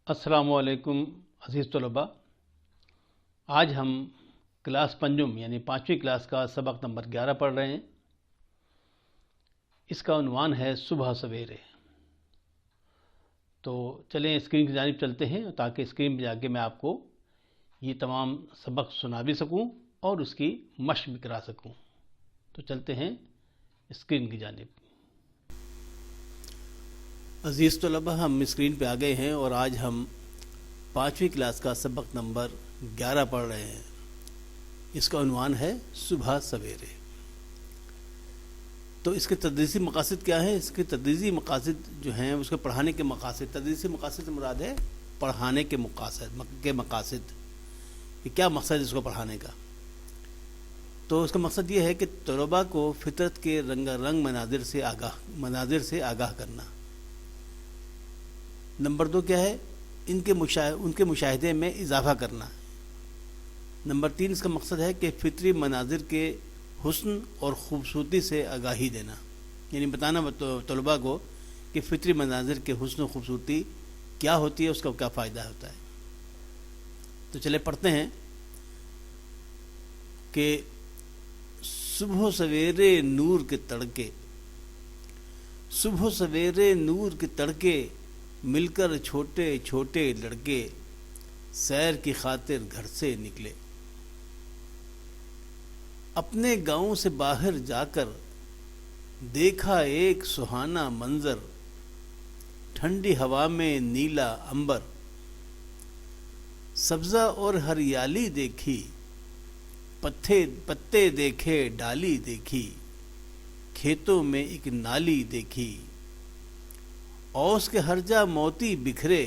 السلام علیکم عزیز طلباء. آج ہم کلاس پنجم یعنی 5ویں کلاس کا سبق نمبر 11 پڑھ رہے ہیں. اس کا عنوان ہے صبح سویرے. تو چلیں اسکرین کی جانب چلتے ہیں تاکہ اسکرین پہ جا کے میں آپ کو یہ تمام سبق سنا بھی سکوں اور اس کی مشق بھی کرا سکوں. تو چلتے ہیں اسکرین کی جانب. عزیز طلباء، ہم اسکرین پہ آ گئے ہیں اور آج ہم 5ویں کلاس کا سبق نمبر 11 پڑھ رہے ہیں. اس کا عنوان ہے صبح سویرے. تو اس کے تدریسی مقاصد کیا ہیں؟ اس کے تدریسی مقاصد جو ہیں اس کے پڑھانے کے مقاصد. تدریسی مقاصد سے مراد ہے پڑھانے کے مقاصد کہ کیا مقصد ہے اس کو پڑھانے کا. تو اس کا مقصد یہ ہے کہ طلباء کو فطرت کے رنگا رنگ مناظر سے آگاہ کرنا. نمبر 2 کیا ہے؟ ان کے مشاہدے میں اضافہ کرنا. نمبر 3 اس کا مقصد ہے کہ فطری مناظر کے حسن اور خوبصورتی سے آگاہی دینا، یعنی بتانا طلباء کو کہ فطری مناظر کے حسن و خوبصورتی کیا ہوتی ہے، اس کا کیا فائدہ ہوتا ہے. تو چلے پڑھتے ہیں کہ صبح سویرے نور کے تڑکے، صبح سویرے نور کے تڑکے، مل کر چھوٹے چھوٹے لڑکے، سیر کی خاطر گھر سے نکلے. اپنے گاؤں سے باہر جا کر دیکھا ایک سہانا منظر، ٹھنڈی ہوا میں نیلا عنبر، سبزہ اور ہریالی دیکھی، پتے دیکھے ڈالی دیکھی، کھیتوں میں ایک نالی دیکھی، اوس کے ہر جا موتی بکھرے،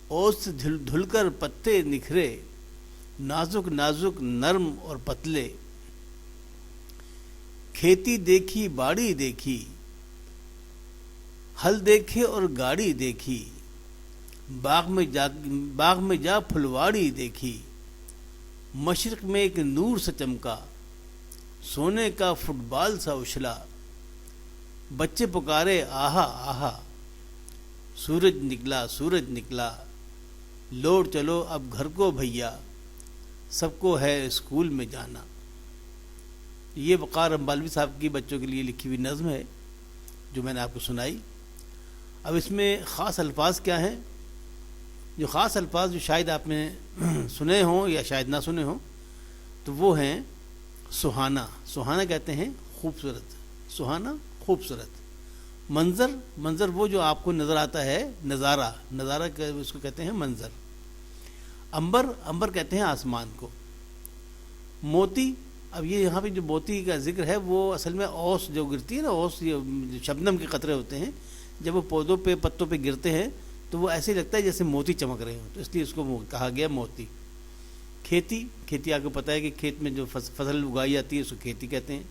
اوس سے دھل کر پتے نکھرے، نازک نازک نرم اور پتلے، کھیتی دیکھی باڑی دیکھی، ہل دیکھے اور گاڑی دیکھی، باغ میں جا پھلواڑی دیکھی، مشرق میں ایک نور سا چمکا، سونے کا فٹ بال سا اچھلا، بچے پکارے آہا آہا، سورج نکلا، لوٹ چلو اب گھر کو بھیا، سب کو ہے اسکول میں جانا. یہ وقار امبالوی صاحب کی بچوں کے لیے لکھی ہوئی نظم ہے جو میں نے آپ کو سنائی. اب اس میں خاص الفاظ کیا ہیں؟ جو خاص الفاظ جو شاید آپ نے سنے ہوں یا شاید نہ سنے ہوں تو وہ ہیں سہانا کہتے ہیں خوبصورت، سہانا خوبصورت. منظر وہ جو آپ کو نظر آتا ہے، نظارہ اس کو کہتے ہیں منظر. عنبر کہتے ہیں آسمان کو. موتی، اب یہ یہاں پہ جو موتی کا ذکر ہے وہ اصل میں اوس جو گرتی ہے نا، اوس یہ شبنم کے قطرے ہوتے ہیں، جب وہ پودوں پہ پتوں پہ گرتے ہیں تو وہ ایسے لگتا ہے جیسے موتی چمک رہے ہوں، تو اس لیے اس کو کہا گیا موتی. کھیتی آپ کو پتہ ہے کہ کھیت میں جو فصل اگائی جاتی ہے اس کو کھیتی کہتے ہیں.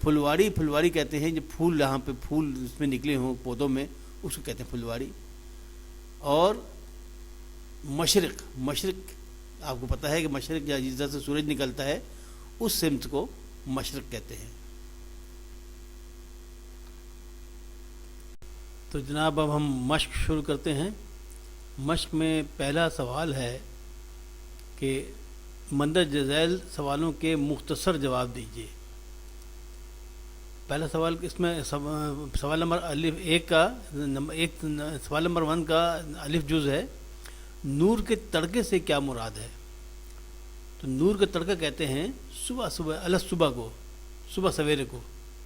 پھلواڑی کہتے ہیں جب پھول یہاں پہ پھول اس میں نکلے ہوں پودوں میں، اس کو کہتے ہیں پھلواڑی. اور مشرق آپ کو پتہ ہے کہ مشرق جدھر سے سورج نکلتا ہے اس سمت کو مشرق کہتے ہیں. تو جناب اب ہم مشق شروع کرتے ہیں. مشق میں پہلا سوال ہے کہ مندرجہ ذیل سوالوں کے مختصر جواب دیجیے. پہلا سوال اس میں سوال نمبر سوال نمبر 1 کا الف جز ہے، نور کے تڑکے سے کیا مراد ہے؟ تو نور کا تڑکا کہتے ہیں صبح سویرے کو.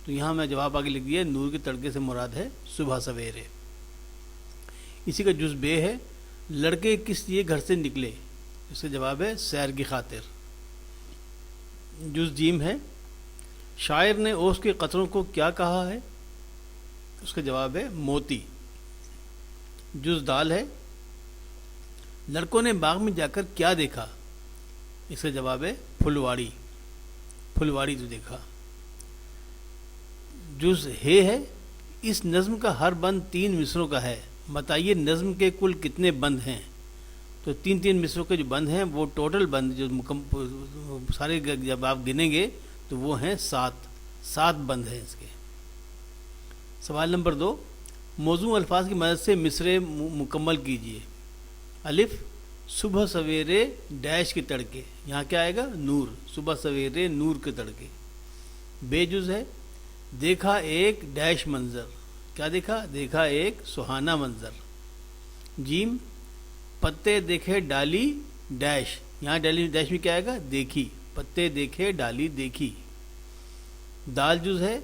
تو یہاں میں جواب آگے لکھ دیا، نور کے تڑکے سے مراد ہے صبح سویرے. اسی کا جز بے ہے، لڑکے کس لیے گھر سے نکلے؟ اس کا جواب ہے سیر کی خاطر. جز جیم ہے، شاعر نے اوس کے قطروں کو کیا کہا ہے؟ اس کا جواب ہے موتی. جز دال ہے، لڑکوں نے باغ میں جا کر کیا دیکھا؟ اس کا جواب ہے پھلواڑی تو دیکھا. جز ہے، اس نظم کا ہر بند 3 مصروں کا ہے، بتائیے نظم کے کل کتنے بند ہیں؟ تو 3 مصروں کے جو بند ہیں وہ ٹوٹل بند جو سارے جب آپ گنیں گے تو وہ ہیں 7 بند ہیں اس کے. سوال نمبر 2، موزوں الفاظ کی مدد سے مصرے مکمل کیجیے. الف صبح سویرے ڈیش کے تڑکے، یہاں کیا آئے گا؟ نور، صبح سویرے نور کے تڑکے۔ بے جز ہے دیکھا ایک ڈیش منظر، کیا دیکھا؟ دیکھا ایک سہانا منظر۔ جیم پتے دیکھے ڈالی ڈیش، یہاں ڈالی ڈیش میں کیا آئے گا؟ دیکھی، پتے دیکھے ڈالی دیکھی۔ دال جز ہے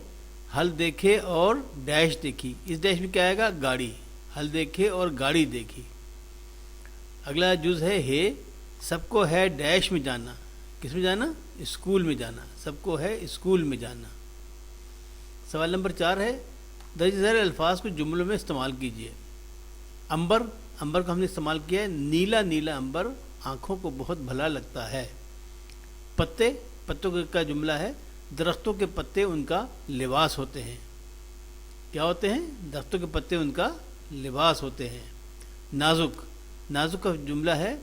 ہل دیکھے اور ڈیش دیکھی، اس ڈیش میں کیا آئے گا؟ گاڑی، ہل دیکھے اور گاڑی دیکھی۔ اگلا جز ہے سب کو ہے ڈیش میں جانا، کس میں جانا؟ اسکول میں جانا، سب کو ہے اسکول میں جانا۔ سوال نمبر 4 ہے درج ذیل الفاظ کو جملوں میں استعمال کیجیے۔ امبر، امبر کو ہم نے استعمال کیا ہے، نیلا نیلا امبر آنکھوں کو بہت بھلا لگتا ہے۔ پتے، پتوں کا جملہ ہے درختوں کے پتے ان کا لباس ہوتے ہیں، کیا ہوتے ہیں؟ درختوں کے پتے ان کا لباس ہوتے ہیں۔ نازک، نازک کا جملہ ہے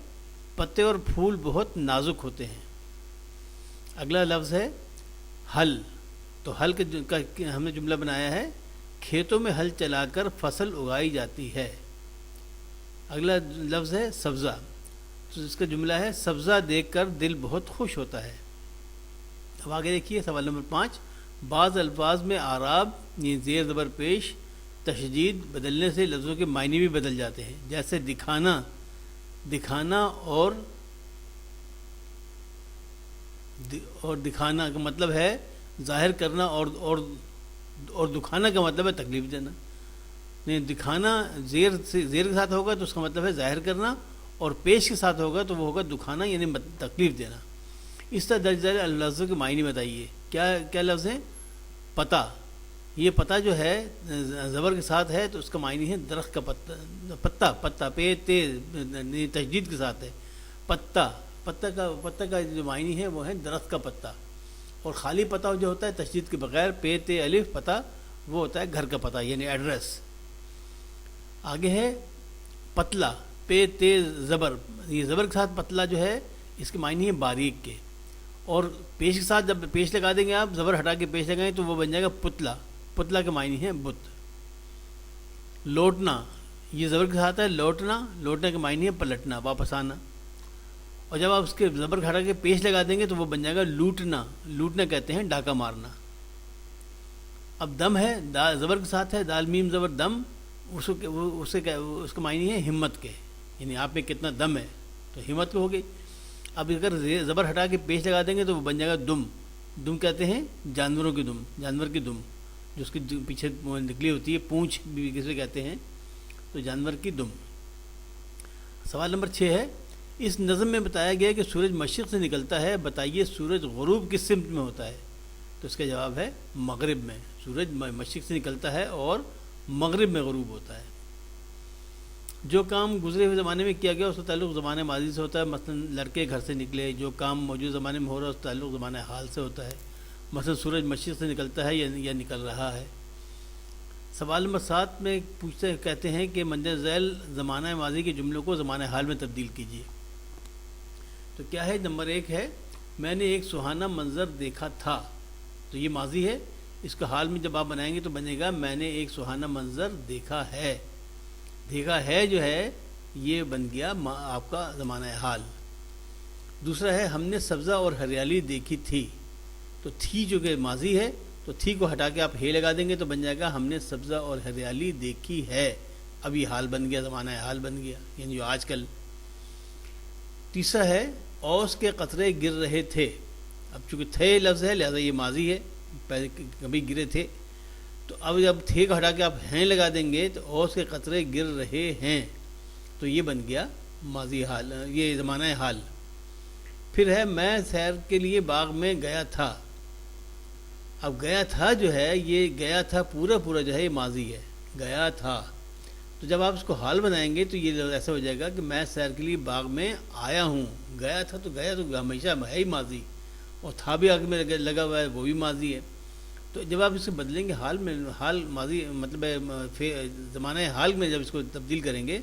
پتے اور پھول بہت نازک ہوتے ہیں۔ اگلا لفظ ہے ہل، تو ہل کا ہم نے جملہ بنایا ہے کھیتوں میں ہل چلا کر فصل اگائی جاتی ہے۔ اگلا لفظ ہے سبزہ، تو اس کا جملہ ہے سبزہ دیکھ کر دل بہت خوش ہوتا ہے۔ اب آگے دیکھیے سوال نمبر 5، بعض الفاظ میں اعراب یعنی زیر زبر پیش تشدید بدلنے سے لفظوں کے معنی بھی بدل جاتے ہیں، جیسے دکھانا، دکھانا اور دکھانا کا مطلب ہے ظاہر کرنا، اور دکھانا کا مطلب ہے تکلیف دینا۔ نہیں، دکھانا زیر کے ساتھ ہوگا تو اس کا مطلب ہے ظاہر کرنا، اور پیش کے ساتھ ہوگا تو وہ ہوگا دکھانا یعنی تکلیف دینا۔ اس طرح درج ذیل لفظوں کے معنی بتائیے۔ کیا لفظ ہیں؟ پتہ، یہ پتہ جو ہے زبر کے ساتھ ہے تو اس کا معنی ہے درخت کا پتہ، پتہ، پتہ پے تے تشدید کے ساتھ ہے، پتہ، پتہ کا جو معنی ہے وہ ہے درخت کا پتہ، اور خالی پتہ جو ہوتا ہے تشدید کے بغیر پے تے الف پتہ، وہ ہوتا ہے گھر کا پتہ یعنی ایڈریس۔ آگے ہے پتلا، پے تے زبر، یہ زبر کے ساتھ پتلا جو ہے اس کے معنی ہے باریک کے، اور پیش کے ساتھ جب پیش لگا دیں گے آپ، زبر ہٹا کے پیش لگائیں تو وہ بن جائے گا پتلا، پتلا کے معنی ہے بت۔ لوٹنا، یہ زبر کے ساتھ ہے لوٹنا، لوٹنے کے معنی ہے پلٹنا، واپس آنا، اور جب آپ اس کے زبر ہٹا کے پیش لگا دیں گے تو وہ بن جائے گا لوٹنا، لوٹنا کہتے ہیں ڈاکہ مارنا۔ اب دم ہے، زبر کے ساتھ ہے دال میم زبر دم، اس کا معنی ہے ہمت کے، یعنی آپ میں کتنا دم ہے، تو ہمت ہو گئی۔ اب اگر زبر ہٹا کے پیش لگا دیں گے تو وہ بن جائے گا دم، دم کہتے ہیں جانوروں کی دم، جانور کی دم جو اس کی پیچھے نکلی ہوتی ہے، پونچھ بھی کسے کہتے ہیں، تو جانور کی دم۔ سوال نمبر 6 ہے اس نظم میں بتایا گیا کہ سورج مشرق سے نکلتا ہے، بتائیے سورج غروب کس سمت میں ہوتا ہے؟ تو اس کا جواب ہے مغرب میں، سورج مشرق سے نکلتا ہے اور مغرب میں غروب ہوتا ہے۔ جو کام گزرے ہوئے زمانے میں کیا گیا اس کا تعلق زمانے ماضی سے ہوتا ہے، مثلا لڑکے گھر سے نکلے، جو کام موجود زمانے میں ہو رہا ہے اس کا تعلق زمانے حال سے ہوتا ہے، مثلا سورج مشرق سے نکلتا ہے یا نکل رہا ہے۔ سوال نمبر 7 میں کہتے ہیں کہ مندرجہ ذیل زمانہ ماضی کے جملوں کو زمانہ حال میں تبدیل کیجیے۔ تو کیا ہے؟ نمبر 1 ہے میں نے ایک سہانا منظر دیکھا تھا، تو یہ ماضی ہے، اس کا حال میں جب آپ بنائیں گے تو بنے گا میں نے ایک سہانا منظر دیکھا ہے، دیکھا ہے جو ہے یہ بن گیا آپ کا زمانہ حال۔ دوسرا ہے ہم نے سبزہ اور ہریالی دیکھی تھی، تو تھی جو کہ ماضی ہے تو تھی کو ہٹا کے آپ ہے لگا دیں گے تو بن جائے گا ہم نے سبزہ اور ہریالی دیکھی ہے، اب یہ حال بن گیا، زمانہ حال بن گیا یعنی جو آج کل۔ تیسرا ہے اوس کے قطرے گر رہے تھے، اب چونکہ تھے لفظ ہے لہذا یہ ماضی ہے، پہلے کبھی گرے تھے، تو اب جب تھے کو ہٹا کے آپ ہیں لگا دیں گے تو اوس کے قطرے گر رہے ہیں، تو یہ بن گیا ماضی حال، یہ زمانہ حال۔ پھر ہے میں سیر کے لیے باغ میں گیا تھا، اب گیا تھا جو ہے یہ گیا تھا پورا جو ہے یہ ماضی ہے، گیا تھا، تو جب آپ اس کو حال بنائیں گے تو یہ ایسا ہو جائے گا کہ میں سیر کے لیے باغ میں آیا ہوں، گیا تھا تو گیا تو ہمیشہ ہے ہی ماضی، اور تھا بھی آگے میں لگا ہوا ہے وہ بھی ماضی ہے، تو جب آپ اس کو بدلیں گے حال میں، حال ماضی مطلب زمانہ حال میں جب اس کو تبدیل کریں گے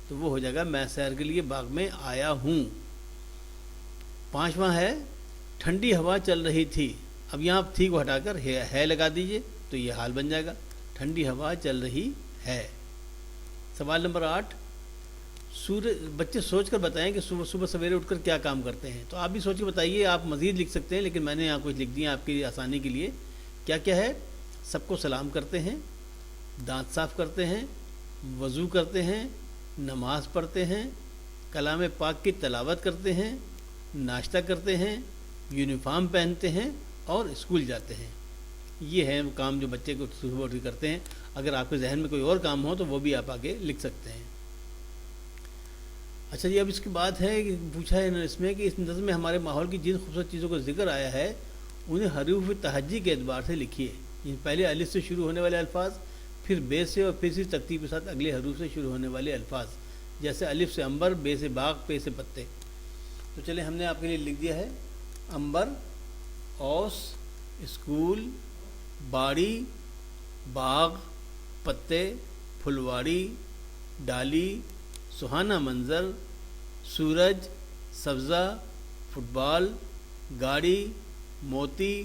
تو وہ ہو جائے گا میں سیر کے لیے باغ میں آیا ہوں۔ 5واں ہے ٹھنڈی ہوا چل رہی تھی، اب یہاں آپ تھی کو ہٹا کر ہے لگا دیجئے تو یہ حال بن جائے گا ٹھنڈی ہوا چل رہی ہے۔ سوال نمبر 8 بچے سوچ کر بتائیں کہ صبح صبح سویرے اٹھ کر کیا کام کرتے ہیں. تو آپ بھی سوچ کے بتائیے. آپ مزید لکھ سکتے ہیں لیکن میں نے یہاں کچھ لکھ دیا آپ کی آسانی کے لیے. کیا کیا ہے؟ سب کو سلام کرتے ہیں، دانت صاف کرتے ہیں، وضو کرتے ہیں، نماز پڑھتے ہیں، کلام پاک کی تلاوت کرتے ہیں، ناشتہ کرتے ہیں، یونیفارم پہنتے ہیں اور اسکول جاتے ہیں. یہ ہے کام جو بچے کو صبح اٹھ کے کرتے ہیں. اگر آپ کے ذہن میں کوئی اور کام ہو تو وہ بھی آپ آگے لکھ سکتے ہیں. اچھا جی، اب اس کی بات ہے کہ پوچھا ہے انہوں نے اس میں کہ اس نظم میں ہمارے ماحول کی جن خوبصورت چیزوں کا ذکر آیا ہے انہیں حروف تہجی کے اعتبار سے لکھیے. پہلے الف سے شروع ہونے والے الفاظ، پھر بے سے اور پھر اسی ترتیب کے ساتھ اگلے حروف سے شروع ہونے والے الفاظ، جیسے الف سے عنبر، بے سے باغ، پے سے پتے. تو چلیں ہم نے آپ کے لیے لکھ دیا ہے: عنبر، اوس، اسکول، باڑی، باغ، پتے، پھلواڑی، ڈالی، سہانا منظر، سورج، سبزہ، فٹ بال، گاڑی، موتی،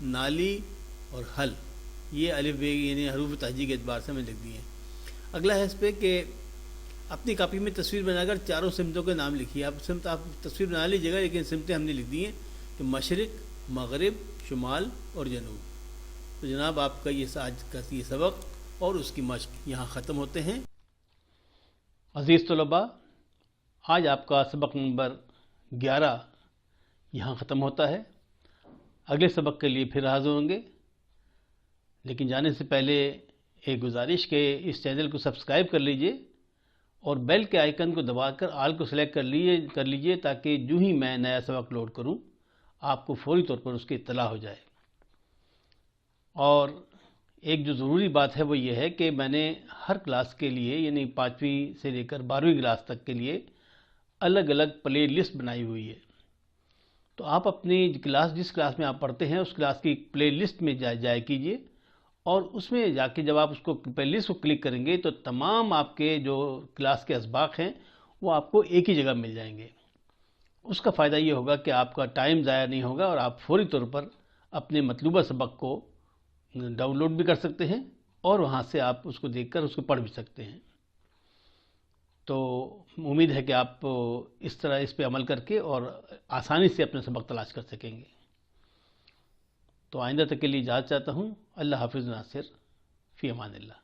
نالی اور حل. یہ الف بے یعنی حروف تہجی کے اعتبار سے میں لکھ دیے. اگلا ہے اس پہ کہ اپنی کاپی میں تصویر بنا کر چاروں سمتوں کے نام لکھیے. آپ تصویر بنا لیجیے گا لیکن سمتیں ہم نے لکھ دی ہیں کہ مشرق، مغرب، شمال اور جنوب. تو جناب آپ کا یہ آج کا یہ سبق اور اس کی مشق یہاں ختم ہوتے ہیں. عزیز طلباء، آج آپ کا سبق نمبر 11 یہاں ختم ہوتا ہے. اگلے سبق کے لیے پھر حاضر ہوں گے، لیکن جانے سے پہلے ایک گزارش کہ اس چینل کو سبسکرائب کر لیجئے اور بیل کے آئیکن کو دبا کر آل کو سلیکٹ کر لیجئے تاکہ جو ہی میں نیا سبق لوڈ کروں آپ کو فوری طور پر اس کی اطلاع ہو جائے. اور ایک جو ضروری بات ہے وہ یہ ہے کہ میں نے ہر کلاس کے لیے یعنی 5ویں سے لے کر 12ویں کلاس تک کے لیے الگ الگ پلے لسٹ بنائی ہوئی ہے. تو آپ اپنی کلاس جس کلاس میں آپ پڑھتے ہیں اس کلاس کی پلے لسٹ میں جایا کیجئے اور اس میں جا کے جب آپ اس کو پلے لسٹ کو کلک کریں گے تو تمام آپ کے جو کلاس کے اسباق ہیں وہ آپ کو ایک ہی جگہ مل جائیں گے. اس کا فائدہ یہ ہوگا کہ آپ کا ٹائم ضائع نہیں ہوگا اور آپ فوری طور پر اپنے مطلوبہ سبق کو ڈاؤن لوڈ بھی کر سکتے ہیں اور وہاں سے آپ اس کو دیکھ کر اس کو پڑھ بھی سکتے ہیں. تو امید ہے کہ آپ اس طرح اس پہ عمل کر کے اور آسانی سے اپنا سبق تلاش کر سکیں گے. تو آئندہ تک کے لیے اجازت چاہتا ہوں. اللہ حافظ. ناصر، فی امان اللہ.